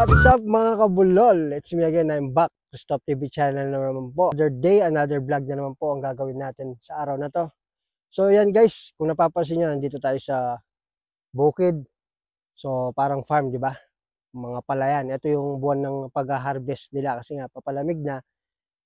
What's up mga kabulol? It's me again, I'm back. Stop TV channel na naman po. Another day, another vlog na naman po ang gagawin natin sa araw na to. So yan guys, kung napapansin nyo, nandito tayo sa bukid. So parang farm, di ba? Mga palayan. Ito yung buwan ng pag-harvest nila kasi nga papalamig na.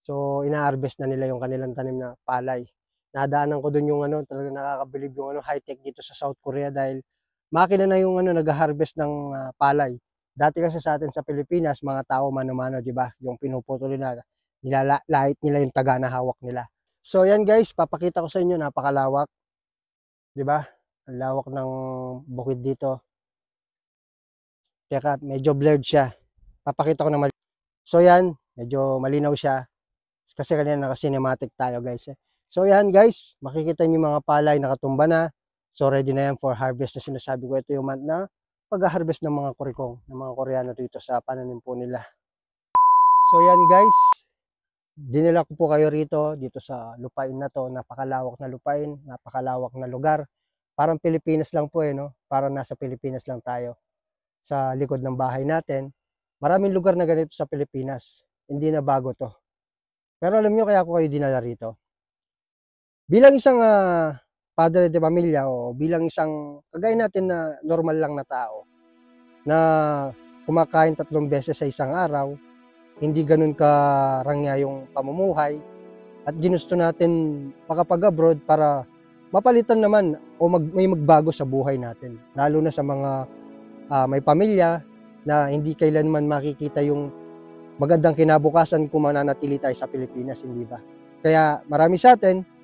So ina-harvest na nila yung kanilang tanim na palay. Nadaanan ko dun yung talaga nakakabilib yung high-tech dito sa South Korea dahil makina na yung nag-harvest ng palay. Dati kasi sa atin sa Pilipinas, mga tao mano-mano, di ba? Yung pinuputol nila, nilalait nila yung taga na hawak nila. So yan guys, papakita ko sa inyo, napakalawak. Di ba? Ang lawak ng bukid dito. Teka, medyo blurred siya. Papakita ko na So yan, medyo malinaw siya. Kasi kanina naka-cinematic tayo guys. So yan guys, makikita niyo mga palay nakatumba na. So ready na yan for harvest na sinasabi ko. Ito yung month na pag-harvest ng mga kurikong, ng mga Koreano dito sa pananim po nila. So yan guys, dinala ko po kayo rito, dito sa lupain na to. Napakalawak na lupain, napakalawak na lugar. Parang Pilipinas lang po no? Parang nasa Pilipinas lang tayo. Sa likod ng bahay natin. Maraming lugar na ganito sa Pilipinas. Hindi na bago to. Pero alam nyo kaya ako kayo dinala rito. Bilang isang padre de pamilya o bilang isang kagaya natin na normal lang na tao na kumakain 3 beses sa isang araw, hindi ganun karangya yung pamumuhay at ginusto natin makapag-abroad para mapalitan naman o may magbago sa buhay natin. Lalo na sa mga may pamilya na hindi kailanman makikita yung magandang kinabukasan kung mananatili tayo sa Pilipinas, hindi ba? Kaya marami sa atin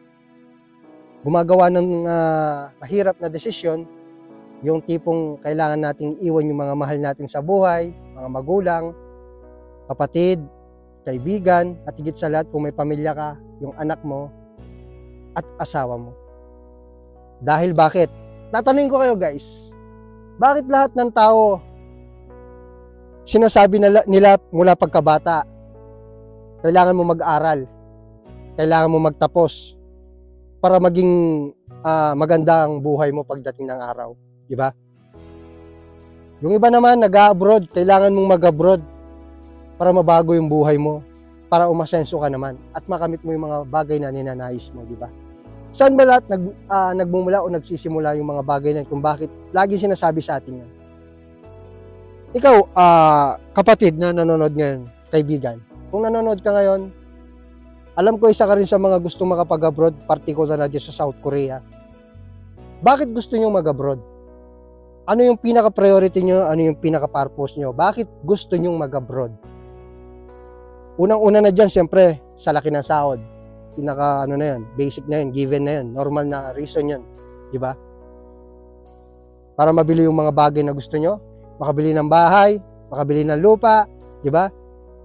gumagawa ng mahirap na desisyon, yung tipong kailangan nating iwan yung mga mahal natin sa buhay, mga magulang, kapatid, kaibigan, at higit sa lahat kung may pamilya ka, yung anak mo, at asawa mo. Dahil bakit? Tatanungin ko kayo guys, bakit lahat ng tao sinasabi nila mula pagkabata, kailangan mo mag-aral, kailangan mo magtapos, para maging maganda ang buhay mo pagdating ng araw, di ba? Yung iba naman nag-abroad, kailangan mong mag-abroad para mabago yung buhay mo, para umasenso ka naman at makamit mo yung mga bagay na ninanais mo, di ba? Saan ba lahat nagmumula o nagsisimula yung mga bagay na kung bakit lagi sinasabi sa atin yan? Ikaw, kapatid na nanonood ngayon, kaibigan, kung nanonood ka ngayon, alam ko isa ka rin sa mga gustong makapag-abroad, particular na dito sa South Korea. Bakit gusto nyo mag-abroad? Ano yung pinaka-priority nyo? Ano yung pinaka-purpose nyo? Bakit gusto nyo mag-abroad? Unang-una na dyan, siyempre, sa laki ng sahod. Na yan, basic na yan, given na yan, normal na reason yan. Diba? Para mabili yung mga bagay na gusto nyo, makabili ng bahay, makabili ng lupa, diba?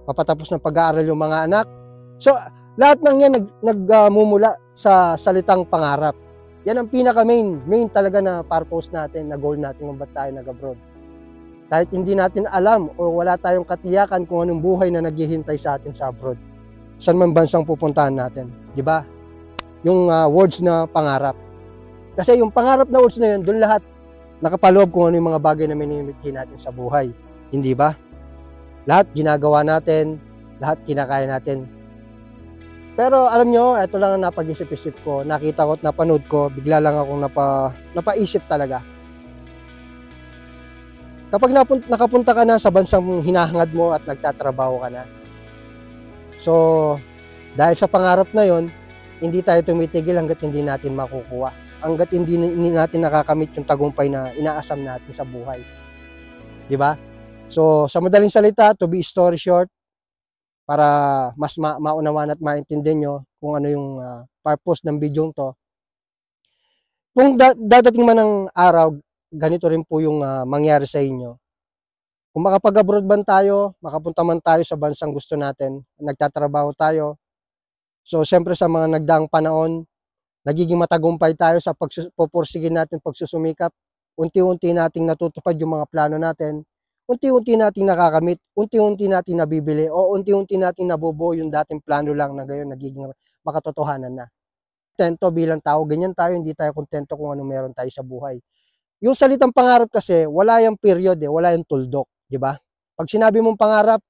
Mapatapos ng pag-aaral yung mga anak. So, lahat ng yan nagmumula sa salitang pangarap. Yan ang pinaka-main talaga na purpose natin, na goal natin kung ba't tayo nag-abroad. Kahit hindi natin alam o wala tayong katiyakan kung anong buhay na naghihintay sa atin sa abroad. Saan man bansang pupuntahan natin. Di ba? Yung words na pangarap. Kasi yung pangarap na words na yun, doon lahat nakapaloob kung ano yung mga bagay na minimithi natin sa buhay. Hindi ba? Lahat ginagawa natin, lahat kinakaya natin. Pero alam nyo, ito lang ang napag-isip-isip ko. Nakita ko at napanood ko, bigla lang akong napaisip talaga. Kapag nakapunta ka na sa bansang hinahangad mo at nagtatrabaho ka na. So, dahil sa pangarap na yon, hindi tayo tumitigil hanggat hindi natin makukuha. Hanggat hindi natin nakakamit yung tagumpay na inaasam natin sa buhay. Diba? So, sa madaling salita, to be story short, para mas maunawan at maintindihan nyo kung ano yung purpose ng video to. Kung dadating man ng araw, ganito rin po yung mangyari sa inyo. Kung makapag-abroad man tayo, makapunta man tayo sa bansang gusto natin, nagtatrabaho tayo. So, siyempre sa mga nagdaang panahon, nagiging matagumpay tayo sa pagpupursigin natin, pagsusumikap. Unti-unti nating natutupad yung mga plano natin. Unti-unti nating nakakamit, unti-unti nating nabibili, o unti-unti nating nabubuo yung dating plano lang na gayon nagiging makatotohanan na. Kontento bilang tao, ganyan tayo, hindi tayo kontento kung ano meron tayo sa buhay. Yung salitang pangarap kasi, wala yung period wala yung tuldok, di ba? Pag sinabi mong pangarap,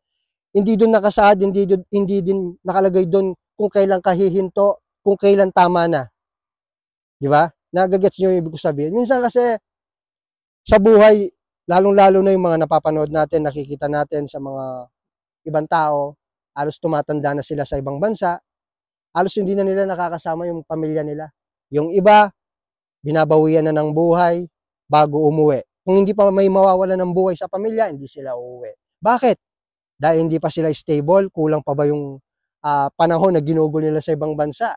hindi doon nakasaad, hindi din nakalagay doon kung kailan ka hihinto, kung kailan tama na. Di ba? Nagagets nyo yung ibig ko sabihin. Minsan kasi sa buhay, lalong-lalo na yung mga napapanood natin, nakikita natin sa mga ibang tao, halos tumatanda na sila sa ibang bansa, halos hindi na nila nakakasama yung pamilya nila. Yung iba, binabawian na ng buhay bago umuwi. Kung hindi pa may mawawala ng buhay sa pamilya, hindi sila uuwi. Bakit? Dahil hindi pa sila stable, kulang pa ba yung panahon na ginugol nila sa ibang bansa.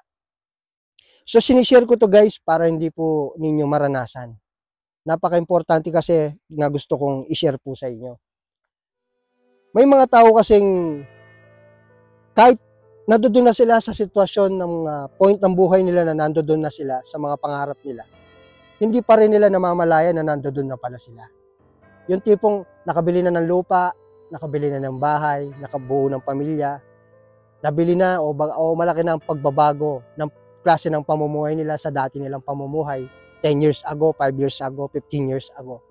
So sinishare ko to guys para hindi po ninyo maranasan. Napaka-importante kasi na gusto kong i-share po sa inyo. May mga tao kasing kahit nandoon na sila sa sitwasyon ng point ng buhay nila na nandoon na sila sa mga pangarap nila, hindi pa rin nila namamalayan na nandoon na pala sila. Yung tipong nakabili na ng lupa, nakabili na ng bahay, nakabuo ng pamilya, nabili na o malaki na ang pagbabago ng klase ng pamumuhay nila sa dati nilang pamumuhay 10 years ago, 5 years ago, 15 years ago.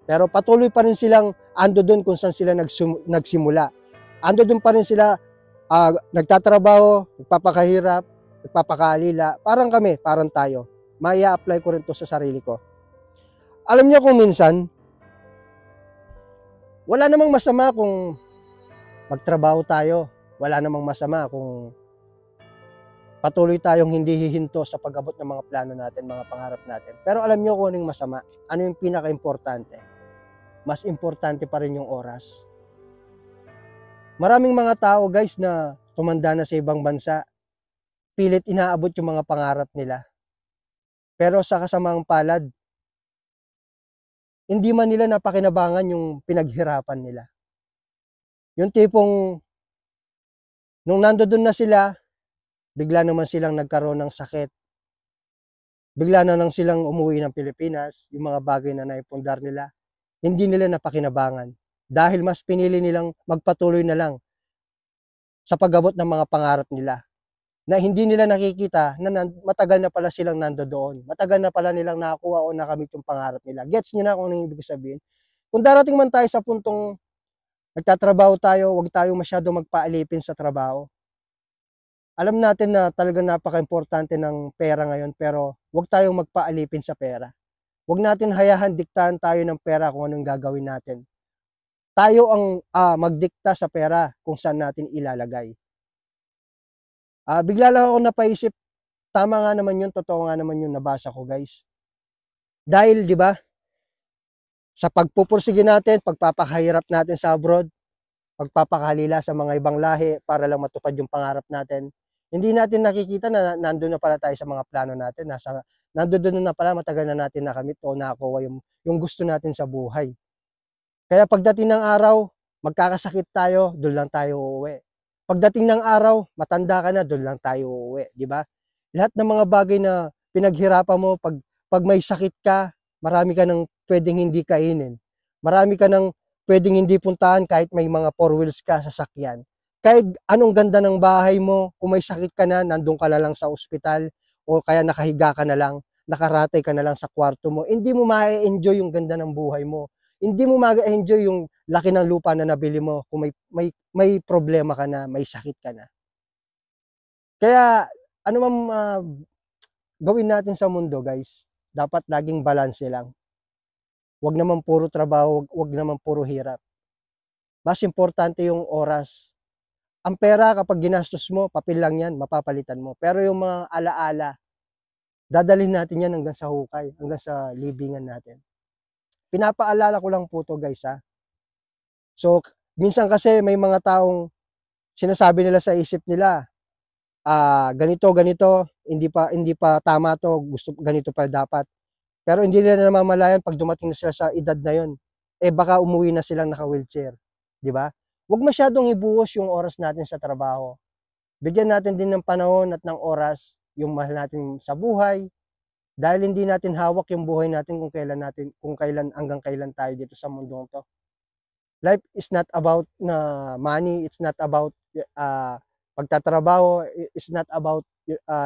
Pero patuloy pa rin silang ando doon kung saan sila nagsimula. Ando doon pa rin sila nagtatrabaho, nagpapakahirap, nagpapakaalila. Parang kami, parang tayo. Maya-apply ko rin to sa sarili ko. Alam niyo kung minsan, wala namang masama kung magtrabaho tayo. Wala namang masama kung patuloy tayong hindi hihinto sa pag-abot ng mga plano natin, mga pangarap natin. Pero alam niyo kung ano yung masama? Ano yung pinaka-importante? Mas importante pa rin yung oras. Maraming mga tao guys na tumanda na sa ibang bansa, pilit inaabot yung mga pangarap nila. Pero sa kasamang palad, hindi man nila napakinabangan yung pinaghirapan nila. Yung tipong, nung nandoon na sila, bigla naman silang nagkaroon ng sakit. Bigla na lang silang umuwi ng Pilipinas, yung mga bagay na naipundar nila, hindi nila napakinabangan. Dahil mas pinili nilang magpatuloy na lang sa pag-abot ng mga pangarap nila. Na hindi nila nakikita na matagal na pala silang nandoon. Matagal na pala nilang nakakuha o nakamit yung pangarap nila. Gets nyo na kung ano yung ibig sabihin? Kung darating man tayo sa puntong nagtatrabaho tayo, huwag tayo masyado magpaalipin sa trabaho. Alam natin na talagang napaka-importante ng pera ngayon, pero huwag tayong magpaalipin sa pera. Huwag natin hayahan diktahan tayo ng pera kung anong gagawin natin. Tayo ang magdikta sa pera kung saan natin ilalagay. Bigla lang ako napaisip, tama nga naman yun, totoo nga naman yun nabasa ko guys. Dahil di ba, sa pagpupursige natin, pagpapakahirap natin sa abroad, pagpapakalila sa mga ibang lahi para lang matupad yung pangarap natin, hindi natin nakikita na nandun na pala tayo sa mga plano natin, nandun na pala matagal na natin nakamit o nakuha yung gusto natin sa buhay. Kaya pagdating ng araw, magkakasakit tayo, doon lang tayo uuwi. Pagdating ng araw, matanda ka na, doon lang tayo uuwi, di ba? Lahat ng mga bagay na pinaghirapan mo, pag may sakit ka, marami ka nang pwedeng hindi kainin. Marami ka nang pwedeng hindi puntahan kahit may mga four wheels ka sa sakyan. Kahit anong ganda ng bahay mo, kung may sakit ka na, nandun ka na lang sa ospital, o kaya nakahiga ka na lang, nakaratay ka na lang sa kwarto mo, hindi mo ma-enjoy yung ganda ng buhay mo. Hindi mo ma-enjoy yung laki ng lupa na nabili mo kung may problema ka na, may sakit ka na. Kaya ano man gawin natin sa mundo guys, dapat laging balanse lang. Huwag naman puro trabaho, huwag naman puro hirap. Mas importante yung oras. Ang pera kapag ginastos mo, papel lang yan, mapapalitan mo. Pero yung mga alaala, dadalhin natin yan hanggang sa hukay, hanggang sa libingan natin. Pinapaalala ko lang po to guys ha. So, minsan kasi may mga taong sinasabi nila sa isip nila, ganito, hindi pa tama to, gusto ganito pa dapat. Pero hindi nila namamalayan pag dumating na sila sa edad na yon, baka umuwi na silang naka-wheelchair, di ba? Huwag masyadong ibuhos yung oras natin sa trabaho. Bigyan natin din ng panahon at ng oras yung mahal natin sa buhay, dahil hindi natin hawak yung buhay natin kung kailan hanggang kailan tayo dito sa mundong to. Life is not about money, it's not about pagtatrabaho, it's not about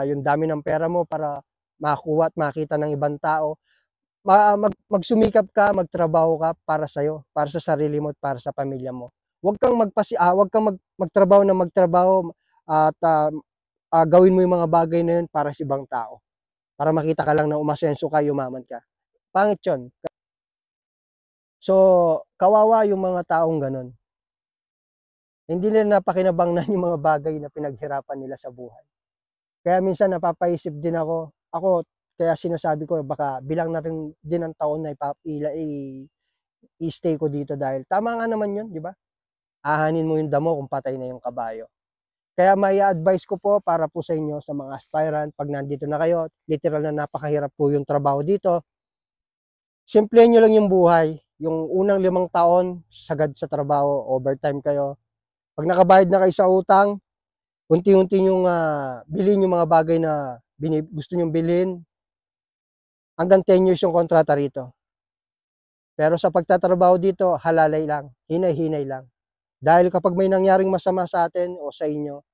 yung dami ng pera mo para makakuha at makita ng ibang tao. Magsumikap ka, magtrabaho ka para sa'yo, para sa sarili mo at para sa pamilya mo. wag kang magtrabaho na magtrabaho at gawin mo yung mga bagay na yun para sa ibang tao. Para makita ka lang na umasenso ka, yumaman ka. Pangit yun. So, kawawa yung mga taong ganun. Hindi nila napakinabangnan yung mga bagay na pinaghirapan nila sa buhay. Kaya minsan napapaisip din ako, kaya sinasabi ko baka bilang na rin din ang taon na i-stay ko dito dahil tama nga naman yun, di ba? Ahanin mo yung damo kung patay na yung kabayo. Kaya may advice ko po para po sa inyo sa mga aspirant, pag nandito na kayo, literal na napakahirap po yung trabaho dito. Simplihan nyo lang yung buhay. Yung unang 5 taon, sagad sa trabaho, overtime kayo. Pag nakabayad na kayo sa utang, unti-unti yung bilhin yung mga bagay na gusto nyong bilhin. Hanggang 10 years yung kontrata rito. Pero sa pagtatrabaho dito, halalay lang, hinay-hinay lang. Dahil kapag may nangyaring masama sa atin o sa inyo,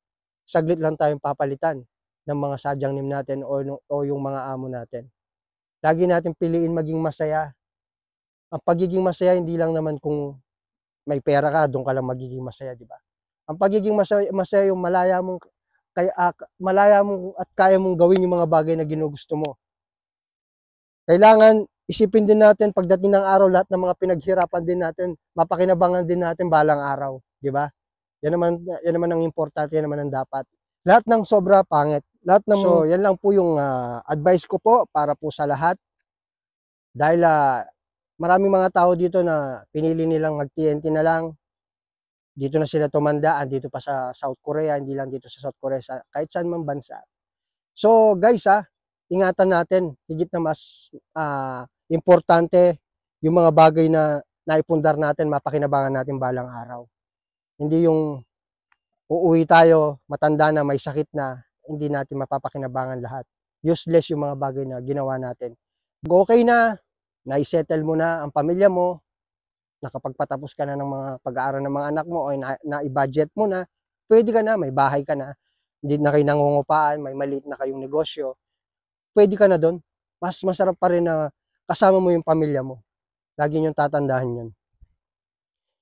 saglit lang tayong papalitan ng mga sadyangnim natin o yung mga amo natin. Lagi natin piliin maging masaya. Ang pagiging masaya, hindi lang naman kung may pera ka, doon ka lang magiging masaya, di ba? Ang pagiging masaya yung malaya mong at kaya mong gawin yung mga bagay na ginugusto mo. Kailangan isipin din natin pagdating ng araw, lahat ng mga pinaghirapan din natin, mapakinabangan din natin balang araw, di ba? Yan naman ang importante, yan naman ang dapat. Lahat ng sobra pangit. So, yan lang po yung advice ko po para po sa lahat. Dahil maraming mga tao dito na pinili nilang mag-TNT na lang. Dito na sila tumanda, andito pa sa South Korea, hindi lang dito sa South Korea, kahit saan man bansa. So guys ingatan natin, higit na mas importante yung mga bagay na naipundar natin, mapakinabangan natin balang araw. Hindi yung uuwi tayo, matanda na, may sakit na, hindi natin mapapakinabangan lahat. Useless yung mga bagay na ginawa natin. Okay na, naisettle mo na ang pamilya mo, nakapagpatapos ka na ng mga pag-aaral ng mga anak mo o na-i-budget mo na, pwede ka na, may bahay ka na, hindi na kayo nangungupaan, may maliit na kayong negosyo, pwede ka na doon. Mas masarap pa rin na kasama mo yung pamilya mo. Lagi niyong tatandaan yun.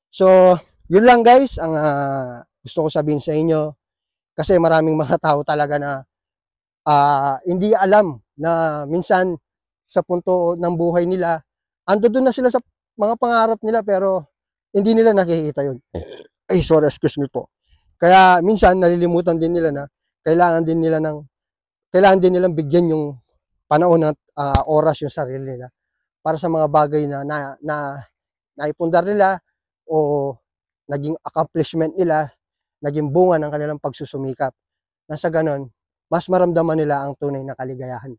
So, yun lang guys, ang gusto ko sabihin sa inyo. Kasi maraming mga tao talaga na hindi alam na minsan sa punto ng buhay nila, ando doon na sila sa mga pangarap nila pero hindi nila nakikita yun. Ay, sorry, excuse me po. Kaya minsan nalilimutan din nila na kailangan din nilang bigyan yung panahon at oras yung sarili nila para sa mga bagay na naipundar nila o naging accomplishment nila, naging bunga ng kanilang pagsusumikap. Nasa ganon, mas maramdaman nila ang tunay na kaligayahan.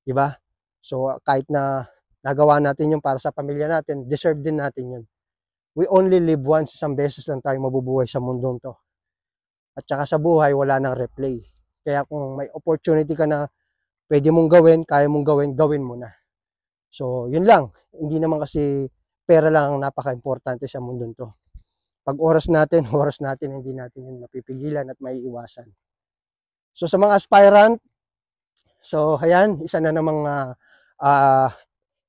Diba? So kahit na nagawa natin yun para sa pamilya natin, deserve din natin yun. We only live once, isang beses lang tayo mabubuhay sa mundong to. At saka sa buhay, wala nang replay. Kaya kung may opportunity ka na pwede mong gawin, kaya mong gawin mo na. So yun lang, hindi naman kasi pera lang ang napaka-importante sa mundong to. Pag oras natin, hindi natin yun napipigilan at maiiwasan. So sa mga aspirant, so ayan, isa na namang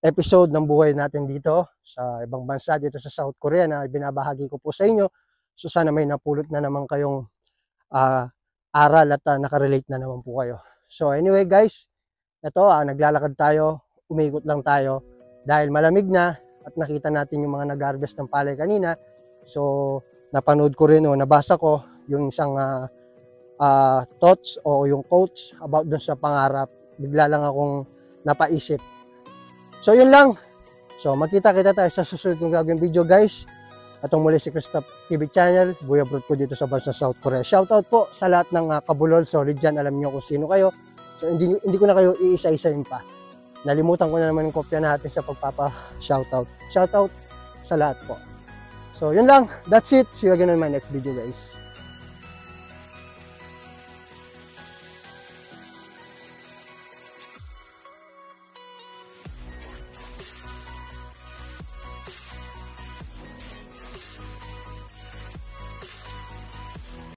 episode ng buhay natin dito sa ibang bansa, dito sa South Korea na binabahagi ko po sa inyo. So sana may napulot na naman kayong aral at nakarelate na naman po kayo. So anyway guys, ito naglalakad tayo, umikot lang tayo dahil malamig na at nakita natin yung mga nag-harvest ng palay kanina. So napanood ko rin o nabasa ko yung isang thoughts o yung quotes about dun sa pangarap. Bigla lang akong napaisip. So yun lang. So magkita-kita tayo sa susunod kong gagawin video guys. Atong muli si Christoph TV channel, Boy Abroad po dito sa bansa South Korea. Shoutout po sa lahat ng kabulol, solid dyan, alam nyo kung sino kayo. So hindi ko na kayo iisa-isahin pa. Nalimutan ko na naman yung kopya natin sa pagpapa-shoutout. Shoutout sa lahat po. So yun lang, that's it. See you again on my next video guys.